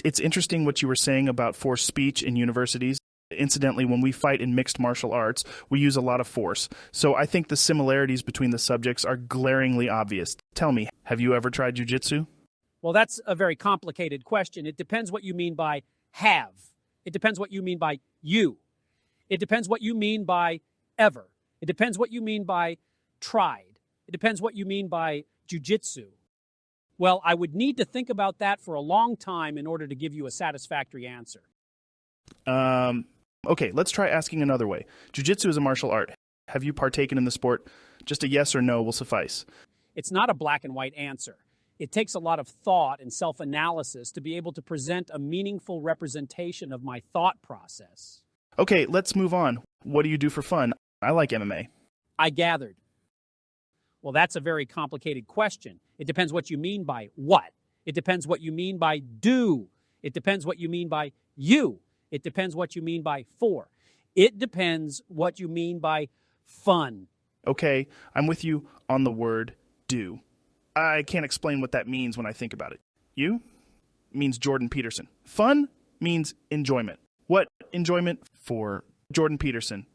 It's interesting what you were saying about forced speech in universities. Incidentally, when we fight in mixed martial arts, we use a lot of force. So I think the similarities between the subjects are glaringly obvious. Tell me, have you ever tried jujitsu? Well, that's a very complicated question. It depends what you mean by have. It depends what you mean by you. It depends what you mean by ever. It depends what you mean by tried. It depends what you mean by jujitsu. Well, I would need to think about that for a long time in order to give you a satisfactory answer. Okay, let's try asking another way. Jiu-jitsu is a martial art. Have you partaken in the sport? Just a yes or no will suffice. It's not a black and white answer. It takes a lot of thought and self-analysis to be able to present a meaningful representation of my thought process. Okay, let's move on. What do you do for fun? I like MMA. I gathered. Well, that's a very complicated question. It depends what you mean by what. It depends what you mean by do. It depends what you mean by you. It depends what you mean by for. It depends what you mean by fun. Okay, I'm with you on the word do. I can't explain what that means when I think about it. You? Means Jordan Peterson. Fun means enjoyment. What enjoyment for Jordan Peterson?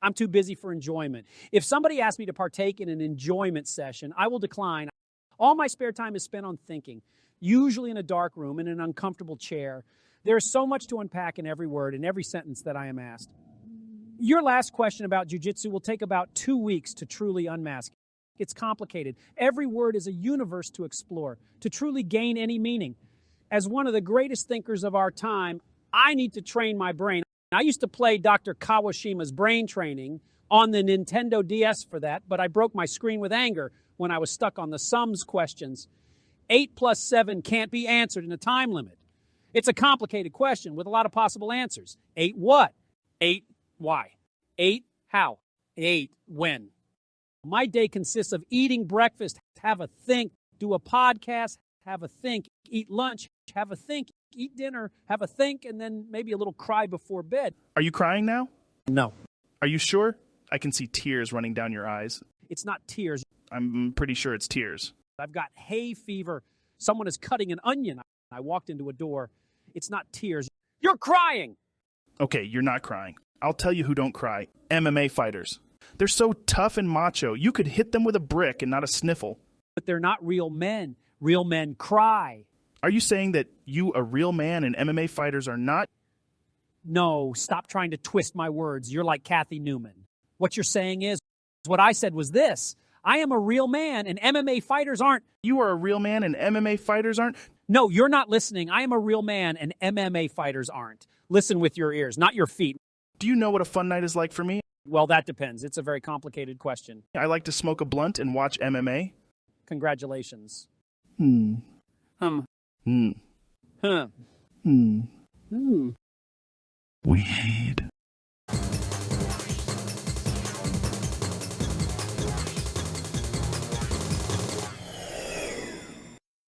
I'm too busy for enjoyment. If somebody asks me to partake in an enjoyment session, I will decline. All my spare time is spent on thinking, usually in a dark room, in an uncomfortable chair. There is so much to unpack in every word, in every sentence that I am asked. Your last question about jiu-jitsu will take about 2 weeks to truly unmask. It's complicated. Every word is a universe to explore, to truly gain any meaning. As one of the greatest thinkers of our time, I need to train my brain. I used to play Dr. Kawashima's brain training on the Nintendo DS for that, but I broke my screen with anger when I was stuck on the sums questions. 8 plus 7 can't be answered in a time limit. It's a complicated question with a lot of possible answers. 8 what? 8 why? 8 how? 8 when? My day consists of eating breakfast, have a think, do a podcast, have a think, eat lunch, have a think, eat dinner, have a think, and then maybe a little cry before bed. Are you crying now? No. Are you sure? I can see tears running down your eyes. It's not tears. I'm pretty sure it's tears. I've got hay fever. Someone is cutting an onion. I walked into a door. It's not tears. You're crying! Okay, you're not crying. I'll tell you who don't cry. MMA fighters. They're so tough and macho, you could hit them with a brick and not a sniffle. But they're not real men. Real men cry. Are you saying that you, a real man, and MMA fighters are not? No, stop trying to twist my words. You're like Kathy Newman. What you're saying is, what I said was this. I am a real man, and MMA fighters aren't. You are a real man, and MMA fighters aren't? No, you're not listening. I am a real man, and MMA fighters aren't. Listen with your ears, not your feet. Do you know what a fun night is like for me? Well, that depends. It's a very complicated question. I like to smoke a blunt and watch MMA. Congratulations. Weed.